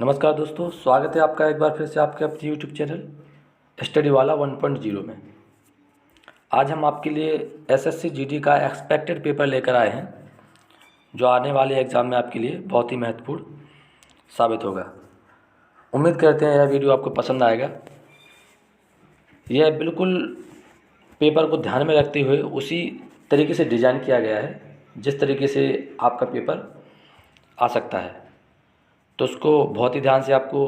नमस्कार दोस्तों, स्वागत है आपका एक बार फिर से आपके अपने यूट्यूब चैनल स्टडी वाला 1.0 में। आज हम आपके लिए एसएससी जीडी का एक्सपेक्टेड पेपर लेकर आए हैं, जो आने वाले एग्ज़ाम में आपके लिए बहुत ही महत्वपूर्ण साबित होगा। उम्मीद करते हैं यह वीडियो आपको पसंद आएगा। यह बिल्कुल पेपर को ध्यान में रखते हुए उसी तरीके से डिज़ाइन किया गया है जिस तरीके से आपका पेपर आ सकता है। तो उसको बहुत ही ध्यान से आपको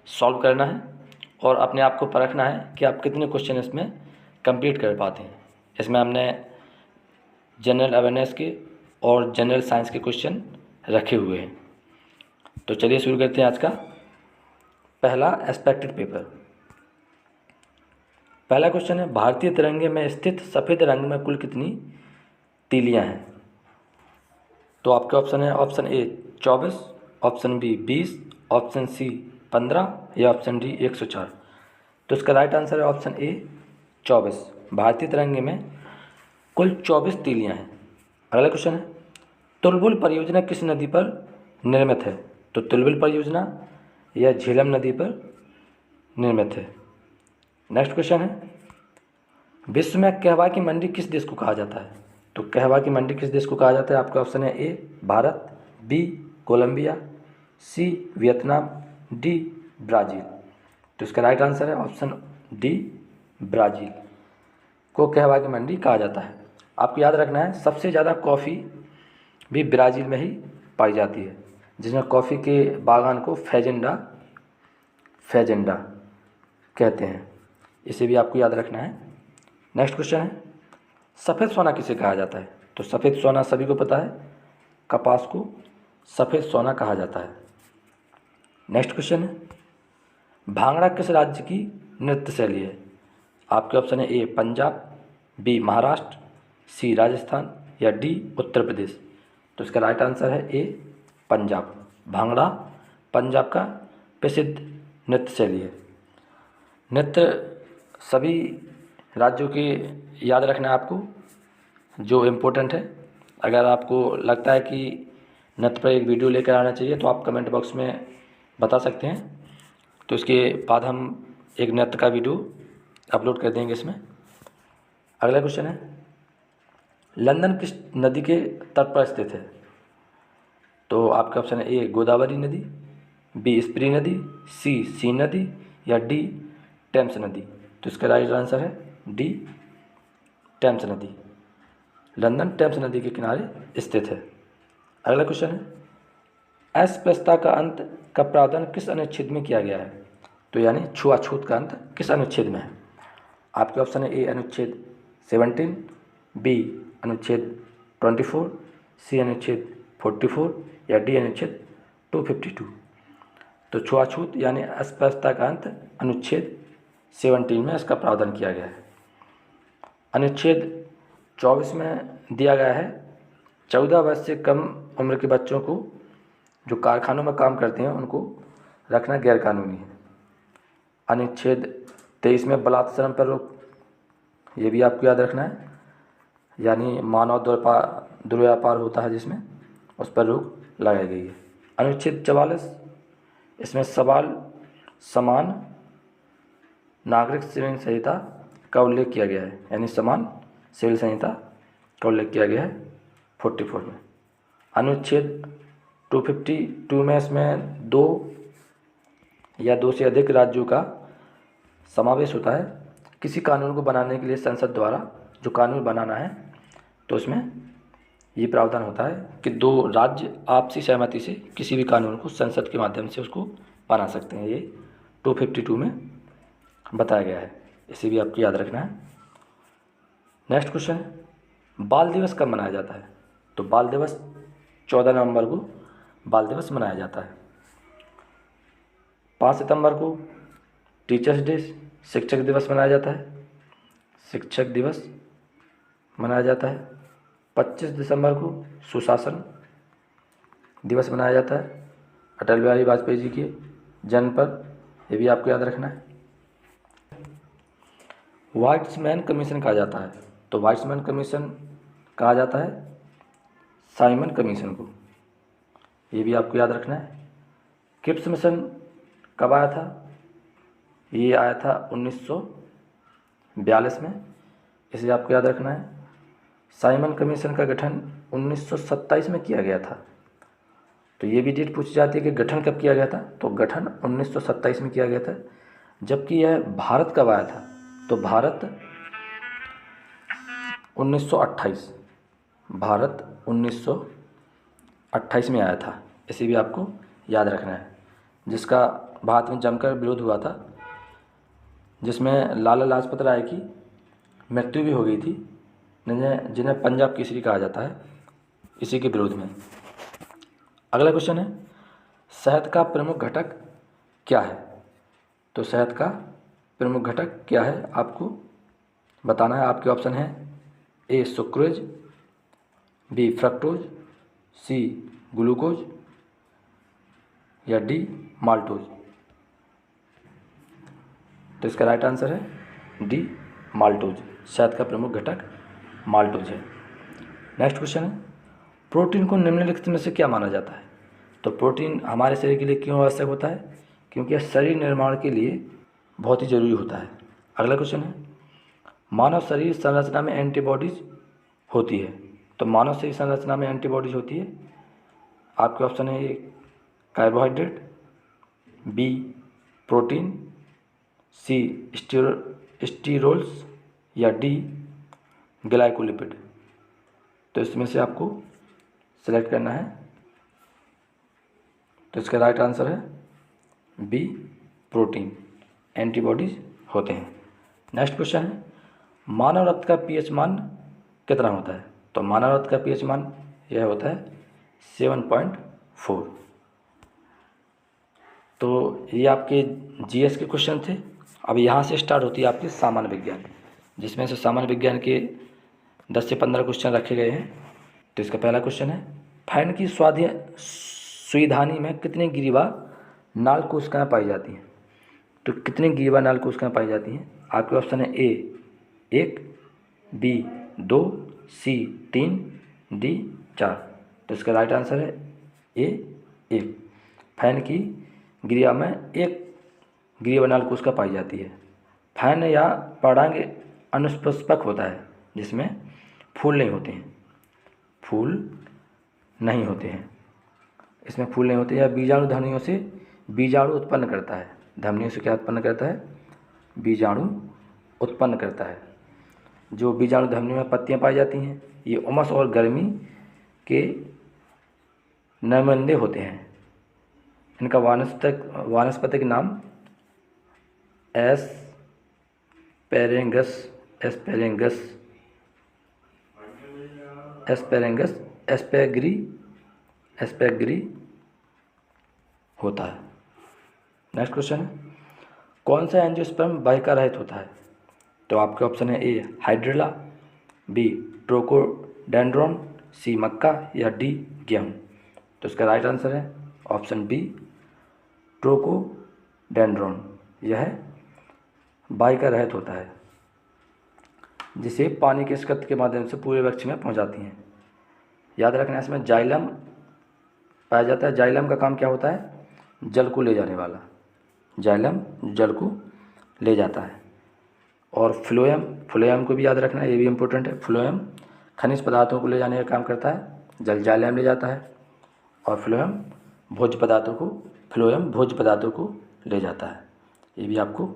सॉल्व करना है और अपने आप को परखना है कि आप कितने क्वेश्चन इसमें कंप्लीट कर पाते हैं। इसमें हमने जनरल अवेयरनेस के और जनरल साइंस के क्वेश्चन रखे हुए हैं। तो चलिए शुरू करते हैं आज का पहला एक्सपेक्टेड पेपर। पहला क्वेश्चन है, भारतीय तिरंगे में स्थित सफ़ेद रंग में कुल कितनी तीलियां हैं? तो आपके ऑप्शन है option A 24, option B 20, option C 15 या ऑप्शन डी 104। तो इसका राइट आंसर है ऑप्शन ए 24। भारतीय तिरंगे में कुल 24 तीलियां हैं। अगला क्वेश्चन है, तुलबुल परियोजना किस नदी पर निर्मित है? तो तुलबुल परियोजना यह झेलम नदी पर निर्मित है। नेक्स्ट क्वेश्चन है, विश्व में कहवा की मंडी किस देश को कहा जाता है? तो कहवा की मंडी किस देश को कहा जाता है? आपका ऑप्शन है A Bharat, B Colombia, C Vietnam, D Brazil. तो इसका राइट आंसर है ऑप्शन डी ब्राज़ील को कहवा की मंडी कहा जाता है। आपको याद रखना है सबसे ज़्यादा कॉफ़ी भी ब्राज़ील में ही पाई जाती है, जिसमें कॉफ़ी के बागान को फेजेंडा कहते हैं। इसे भी आपको याद रखना है। नेक्स्ट क्वेश्चन है, सफ़ेद सोना किसे कहा जाता है? तो सफ़ेद सोना सभी को पता है, कपास को सफ़ेद सोना कहा जाता है। नेक्स्ट क्वेश्चन है, भांगड़ा किस राज्य की नृत्य शैली है? आपके ऑप्शन है ए पंजाब, बी महाराष्ट्र, सी राजस्थान या डी उत्तर प्रदेश। तो इसका राइट आंसर है ए पंजाब। भांगड़ा पंजाब का प्रसिद्ध नृत्य शैली है। नृत्य सभी राज्यों के याद रखना है आपको, जो इम्पोर्टेंट है। अगर आपको लगता है कि नृत्य पर एक वीडियो लेकर आना चाहिए तो आप कमेंट बॉक्स में बता सकते हैं, तो इसके बाद हम एक नृत्य का वीडियो अपलोड कर देंगे इसमें। अगला क्वेश्चन है, लंदन किस नदी के तट पर स्थित है? तो आपका ऑप्शन है ए गोदावरी नदी, बी स्प्री नदी, सी नदी या डी टेम्स नदी। तो इसका राइट आंसर है डी टेम्स नदी। लंदन टेम्स नदी के किनारे स्थित है। अगला क्वेश्चन है, अस्पृश्यता का अंत का प्रावधान किस अनुच्छेद में किया गया है? तो यानी छुआछूत का अंत किस अनुच्छेद में है? आपके ऑप्शन है ए अनुच्छेद 17, बी अनुच्छेद 24, सी अनुच्छेद 44 या डी अनुच्छेद 252। तो छुआछूत यानी अस्पृश्यता का अंत अनुच्छेद 17 में इसका प्रावधान किया गया है। अनुच्छेद 24 में दिया गया है 14 वर्ष से कम उम्र के बच्चों को जो कारखानों में काम करते हैं उनको रखना गैरकानूनी है। अनुच्छेद 23 में बलात्कार पर रोक, ये भी आपको याद रखना है, यानी मानव दुर्व्यापार होता है जिसमें, उस पर रोक लगाई गई है। अनुच्छेद 44, इसमें समान नागरिक सिविल संहिता का उल्लेख किया गया है, यानी समान सिविल संहिता का उल्लेख किया गया है 44 में। अनुच्छेद 252 में इसमें 2 या 2 से अधिक राज्यों का समावेश होता है। किसी कानून को बनाने के लिए संसद द्वारा जो कानून बनाना है तो उसमें ये प्रावधान होता है कि 2 राज्य आपसी सहमति से किसी भी कानून को संसद के माध्यम से उसको बना सकते हैं। ये 252 में बताया गया है, इसे भी आपको याद रखना है। नेक्स्ट क्वेश्चन है, बाल दिवस कब मनाया जाता है? तो बाल दिवस 14 नवंबर को बाल दिवस मनाया जाता है। 5 सितंबर को टीचर्स डे शिक्षक दिवस मनाया जाता है, शिक्षक दिवस मनाया जाता है। 25 दिसंबर को सुशासन दिवस मनाया जाता है, अटल बिहारी वाजपेयी जी के जन्म पर, ये भी आपको याद रखना है। व्हाइट्समैन कमीशन कहा जाता है, तो व्हाइट्समैन कमीशन कहा जाता है साइमन कमीशन को, ये भी आपको याद रखना है। क्रिप्स मिशन कब आया था? ये आया था 1942 में, इसे आपको याद रखना है। साइमन कमीशन का गठन 1927 में किया गया था, तो ये भी डेट पूछी जाती है कि गठन कब किया गया था, तो गठन 1927 में किया गया था। जबकि यह भारत कब आया था, तो भारत 1928, भारत 1928 में आया था, इसे भी आपको याद रखना है। जिसका भारत में जमकर विरोध हुआ था, जिसमें लाला लाजपत राय की मृत्यु भी हो गई थी, जिन्हें पंजाब केसरी कहा जाता है, इसी के विरोध में। अगला क्वेश्चन है, शहद का प्रमुख घटक क्या है? तो शहद का प्रमुख घटक क्या है आपको बताना है। आपके ऑप्शन है A sucrose, B fructose, C glucose या डी माल्टोज। तो इसका राइट आंसर है डी माल्टोज। शहद का प्रमुख घटक माल्टोज है। नेक्स्ट क्वेश्चन है, प्रोटीन को निम्नलिखित में से क्या माना जाता है? तो प्रोटीन हमारे शरीर के लिए क्यों आवश्यक होता है? क्योंकि यह शरीर निर्माण के लिए बहुत ही ज़रूरी होता है। अगला क्वेश्चन है, मानव शरीर संरचना में एंटीबॉडीज होती है। तो मानव शरीर संरचना में एंटीबॉडीज होती है। आपके ऑप्शन है ए कार्बोहाइड्रेट, बी प्रोटीन, सी स्टीरोल्स या डी ग्लाइकोलिपिड। तो इसमें से आपको सेलेक्ट करना है। तो इसका राइट आंसर है बी प्रोटीन, एंटीबॉडीज होते हैं। नेक्स्ट क्वेश्चन है, मानव रक्त का पीएच मान कितना होता है? तो मानव रक्त का पीएच मान यह होता है 7.4। तो ये आपके जीएस के क्वेश्चन थे। अब यहाँ से स्टार्ट होती है आपकी सामान्य विज्ञान, जिसमें से सामान्य विज्ञान के 10 से 15 क्वेश्चन रखे गए हैं। तो इसका पहला क्वेश्चन है, फैन की सुईधानी में कितनी गिरीवा नाल कोशिकाएँ पाई जाती हैं? तो कितनी गिरीवा नाल कोशिकाएँ पाई जाती हैं? आपके ऑप्शन है ए 1, बी 2, सी 3, डी 4। तो इसका राइट आंसर है ए 1। फैन की गिरिया में एक गिरीवा नाल कोशिका पाई जाती है। फैन या पराग अनुपुष्पक होता है, जिसमें फूल नहीं होते हैं, फूल नहीं होते हैं, इसमें फूल नहीं होते। या बीजाणु धमनियों से बीजाणु उत्पन्न करता है। धमनियों से क्या उत्पन्न करता है? बीजाणु उत्पन्न करता है। जो बीजाणु धमनियों में पत्तियां पाई जाती हैं, ये उमस और गर्मी के नुमाइंदे होते हैं। इनका वानस्पतिक नाम एस्पेरेगस एस्पेग्री होता है। नेक्स्ट क्वेश्चन है, कौन सा एंजियोस्पर्म वाहिका रहित होता है? तो आपके ऑप्शन है ए हाइड्रेला, बी ट्रोकोडेंड्रॉन, सी मक्का या डी गेहूँ। तो इसका राइट आंसर है ऑप्शन बी ट्रोकोडेंड्रॉन। यह वाहिका रहित होता है, जिसे पानी के स्कंद के माध्यम से पूरे वृक्ष में पहुंचाती हैं। याद रखना, इसमें जाइलम पाया जाता है। जाइलम का काम क्या होता है? जल को ले जाने वाला। जाइलम जल को ले जाता है। और फ्लोएम को भी याद रखना है, ये भी इम्पोर्टेंट है। फ्लोएम खनिज पदार्थों को ले जाने का काम करता है, जाइलम ले जाता है। और फ्लोएम भोज्य पदार्थों को ले जाता है। ये भी आपको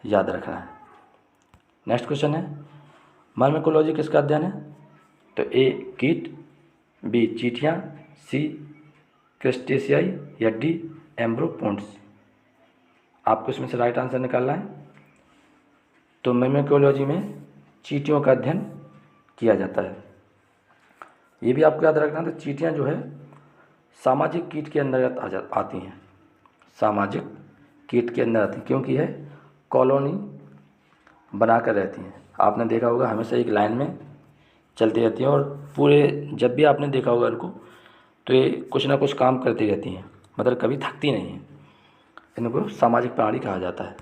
याद रखना है। नेक्स्ट क्वेश्चन है, मर्मेकोलॉजी किसका अध्ययन है? तो ए कीट, बी चींटियाँ, सी क्रस्टेशियाई या डी एम्ब्रोपोड्स। आपको इसमें से राइट आंसर निकालना है। तो मर्मेकोलॉजी में चींटियों का अध्ययन किया जाता है। ये भी आपको याद रखना, तो चींटियाँ जो है सामाजिक कीट के अंतर्गत आती हैं। सामाजिक कीट के अंदर आती हैं, क्योंकि यह कॉलोनी बनाकर रहती हैं। आपने देखा होगा हमेशा एक लाइन में चलती रहती हैं, और पूरे जब भी आपने देखा होगा इनको, तो ये कुछ ना कुछ काम करती रहती हैं, मतलब कभी थकती नहीं हैं। इनको सामाजिक प्राणी कहा जाता है।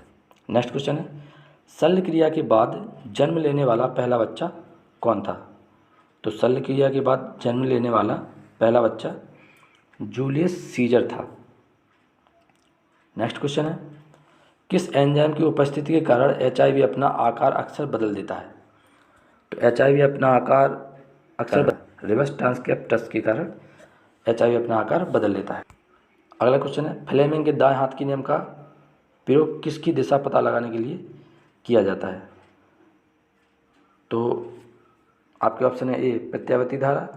नेक्स्ट क्वेश्चन है, शल्य क्रिया के बाद जन्म लेने वाला पहला बच्चा कौन था? तो शल्य क्रिया के बाद जन्म लेने वाला पहला बच्चा जूलियस सीजर था। नेक्स्ट क्वेश्चन है, किस एंजाइम की उपस्थिति के कारण HIV अपना आकार अक्सर बदल देता है? तो HIV अपना आकार अक्सर रिवर्स ट्रांसक्रिप्टस के कारण HIV अपना आकार बदल लेता है। अगला क्वेश्चन है, फ्लेमिंग के दाएं हाथ की नियम का प्रयोग किसकी दिशा पता लगाने के लिए किया जाता है? तो आपके ऑप्शन है ए प्रत्यावर्ती धारा,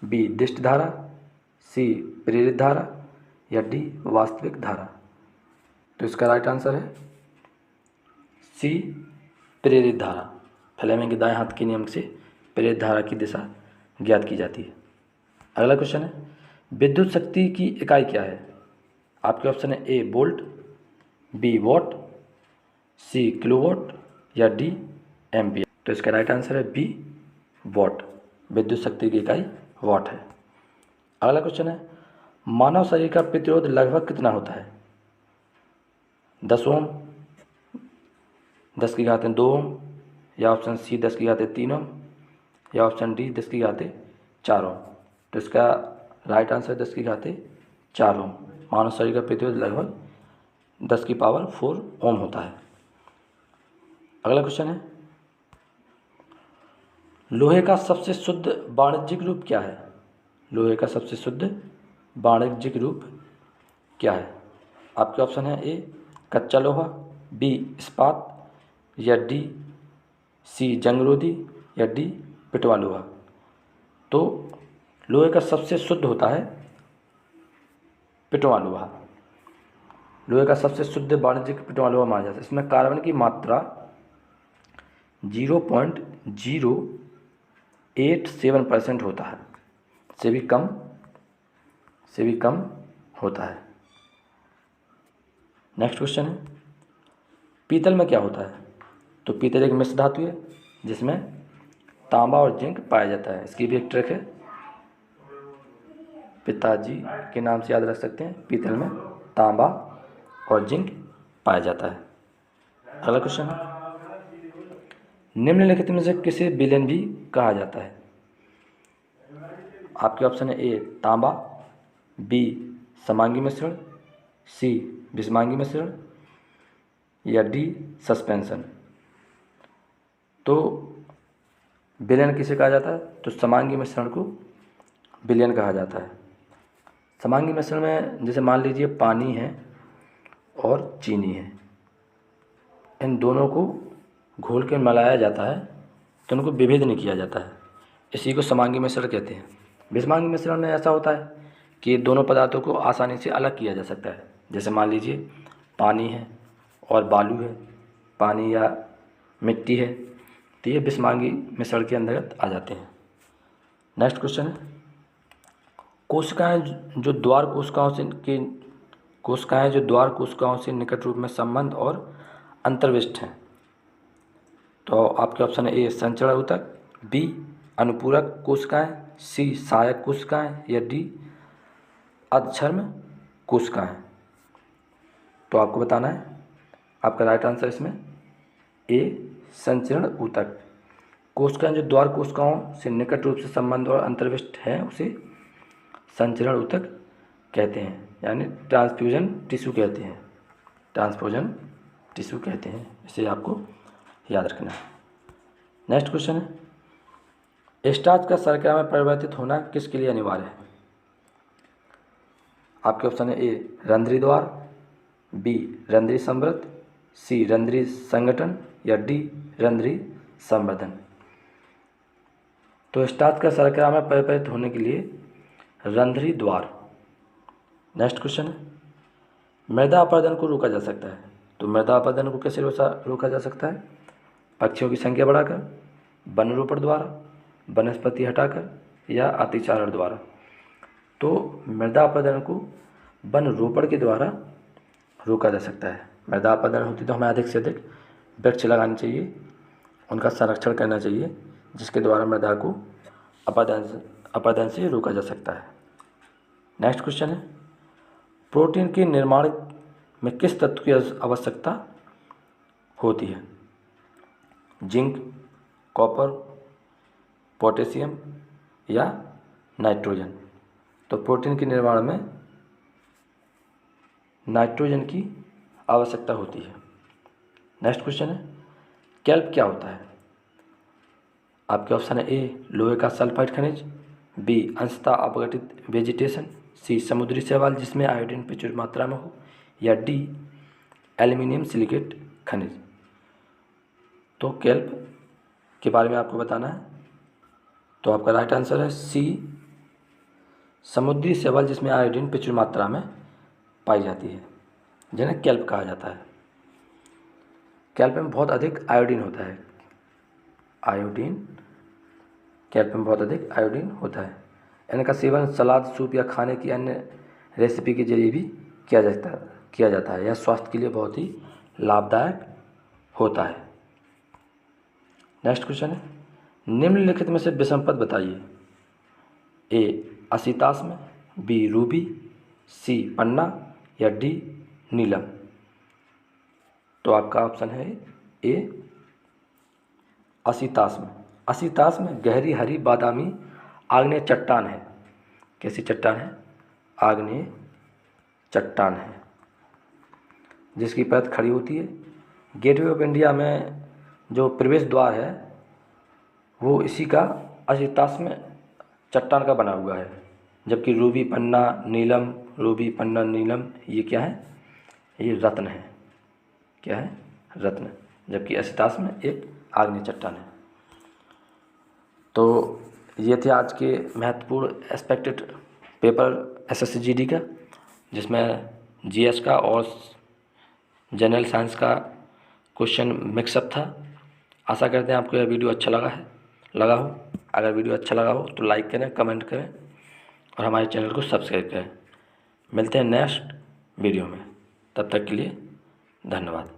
बी दिष्ट धारा, सी प्रेरित धारा या डी वास्तविक धारा। तो इसका राइट आंसर है सी प्रेरित धारा। फ्लेमिंग के दाएं हाथ के नियम से प्रेरित धारा की दिशा ज्ञात की जाती है। अगला क्वेश्चन है, विद्युत शक्ति की इकाई क्या है? आपके ऑप्शन है A volt, B watt, C kilowatt या डी एम्पियर। तो इसका राइट आंसर है बी वॉट। विद्युत शक्ति की इकाई वॉट है। अगला क्वेश्चन है, मानव शरीर का प्रतिरोध लगभग कितना होता है? 10 ओम, 10⁻2 ओम या ऑप्शन सी 10⁻3 ओम या ऑप्शन डी 10⁻4 ओम। तो इसका राइट आंसर 10⁻4 ओम। मानव शरीर का प्रतिरोध लगभग 10⁻4 ओम होता है। अगला क्वेश्चन है, लोहे का सबसे शुद्ध वाणिज्यिक रूप क्या है? लोहे का सबसे शुद्ध वाणिज्यिक रूप क्या है? आपके ऑप्शन है ए कच्चा लोहा, बी इस्पात या डी सी जंगरोधी या डी पिटवा लोहा। तो लोहे का सबसे शुद्ध होता है पिटवा लोहा। लोहे का सबसे शुद्ध वाणिज्यिक पिटवा लोहा माना जाता है। इसमें कार्बन की मात्रा 0.087% होता है, से भी कम होता है। नेक्स्ट क्वेश्चन है, पीतल में क्या होता है? तो पीतल एक मिश्र धातु है जिसमें तांबा और जिंक पाया जाता है। इसकी भी एक ट्रिक है, पिताजी के नाम से याद रख सकते हैं। पीतल में तांबा और जिंक पाया जाता है। अगला क्वेश्चन है, निम्नलिखित में से किसे विलेन भी कहा जाता है? आपके ऑप्शन है ए तांबा, बी समांगी मिश्रण, सी विषमांगी मिश्रण या डी सस्पेंशन। तो विलेन किसे कहा जाता है? तो समांगी मिश्रण को विलेन कहा जाता है। समांगी मिश्रण में जैसे मान लीजिए पानी है और चीनी है, इन दोनों को घोल के मिलाया जाता है तो उनको विभेद नहीं किया जाता है, इसी को समांगी मिश्रण कहते हैं। विषमांगी मिश्रण में ऐसा होता है कि दोनों पदार्थों को आसानी से अलग किया जा सकता है। जैसे मान लीजिए पानी है और बालू है, पानी या मिट्टी है, तो ये विषमांगी मिश्रण के अंतर्गत आ जाते हैं। नेक्स्ट क्वेश्चन है, कोशिकाएं जो द्वार कोशिकाओं से निकट रूप में संबंध और अंतर्विष्ट हैं। तो आपके ऑप्शन है ए संचरण ऊतक, बी अनुपूरक कोशिकाएं, सी सहायक कोशिकाएं या डी अधर्म कोशिकाएं। तो आपको बताना है, आपका राइट आंसर इसमें ए संचरण ऊतक। कोशिकाएं जो द्वार कोशिकाओं से निकट रूप से संबंध और अंतर्विष्ट हैं उसे संचरण ऊतक कहते हैं, यानी ट्रांसफ्यूजन टिश्यू कहते हैं। ट्रांसफ्यूजन टिश्यू कहते हैं, इसे आपको याद रखना है। नेक्स्ट क्वेश्चन है, स्टार्च का शर्करा में परिवर्तित होना किसके लिए अनिवार्य है? आपके ऑप्शन है ए रंध्री द्वार, बी रंध्री संवृत, सी रंध्री संगठन या डी रंध्री संवर्धन। तो स्टार्च का शर्करा में परिवर्तित होने के लिए रंध्री द्वार। नेक्स्ट क्वेश्चन है, मृदा अपरदन को रोका जा सकता है। तो मृदा अपरदन को कैसे रोका जा सकता है? पक्षियों की संख्या बढ़ाकर, वनरोपण द्वारा, वनस्पति हटाकर या अतिचारण द्वारा। तो मृदा अपरदन को वन रोपण के द्वारा रोका जा सकता है। मृदा अपरदन होती तो हमें अधिक से अधिक वृक्ष लगाने चाहिए, उनका संरक्षण करना चाहिए, जिसके द्वारा मृदा को अपरदन से रोका जा सकता है। नेक्स्ट क्वेश्चन है, प्रोटीन के निर्माण में किस तत्व की आवश्यकता होती है? जिंक, कॉपर, पोटेशियम या नाइट्रोजन। तो प्रोटीन के निर्माण में नाइट्रोजन की आवश्यकता होती है। नेक्स्ट क्वेश्चन है, कैल्प क्या होता है? आपके ऑप्शन है ए लोहे का सल्फाइड खनिज, बी अंशतः अपघटित वेजिटेशन, सी समुद्री शैवाल जिसमें आयोडीन प्रचुर मात्रा में हो, या डी एल्यूमिनियम सिलिकेट खनिज। तो कैल्प के बारे में आपको बताना है, तो आपका राइट आंसर है सी समुद्री शैवाल जिसमें आयोडीन प्रचुर मात्रा में पाई जाती है, जिन्हें कैल्प कहा जाता है। कैल्प में बहुत अधिक आयोडीन होता है, कैल्प में बहुत अधिक आयोडीन होता है। इनका सेवन सलाद, सूप या खाने की अन्य रेसिपी के जरिए भी किया जाता है। यह स्वास्थ्य के लिए बहुत ही लाभदायक होता है। नेक्स्ट क्वेश्चन है, निम्नलिखित में से विषम पद बताइए। ए असितास्म, बी रूबी, सी पन्ना, या डी नीलम। तो आपका ऑप्शन है ए असितास्म। असितास्म गहरी हरी बादामी आग्नेय चट्टान है। कैसी चट्टान है? आग्नेय चट्टान है, जिसकी परत खड़ी होती है। गेटवे ऑफ इंडिया में जो प्रवेश द्वार है वो इसी का असितास्म चट्टान का बना हुआ है। जबकि रूबी पन्ना नीलम, रूबी पन्ना नीलम ये क्या है? ये रत्न है। क्या है? रत्न। जबकि असितास्म एक आग्नेय चट्टान है। तो ये थे आज के महत्वपूर्ण एस्पेक्टेड पेपर एसएससी जीडी का, जिसमें जीएस का और जनरल साइंस का क्वेश्चन मिक्सअप था। आशा करते हैं आपको यह वीडियो अच्छा लगा हो। अगर वीडियो अच्छा लगा हो तो लाइक करें, कमेंट करें और हमारे चैनल को सब्सक्राइब करें। मिलते हैं नेक्स्ट वीडियो में, तब तक के लिए धन्यवाद।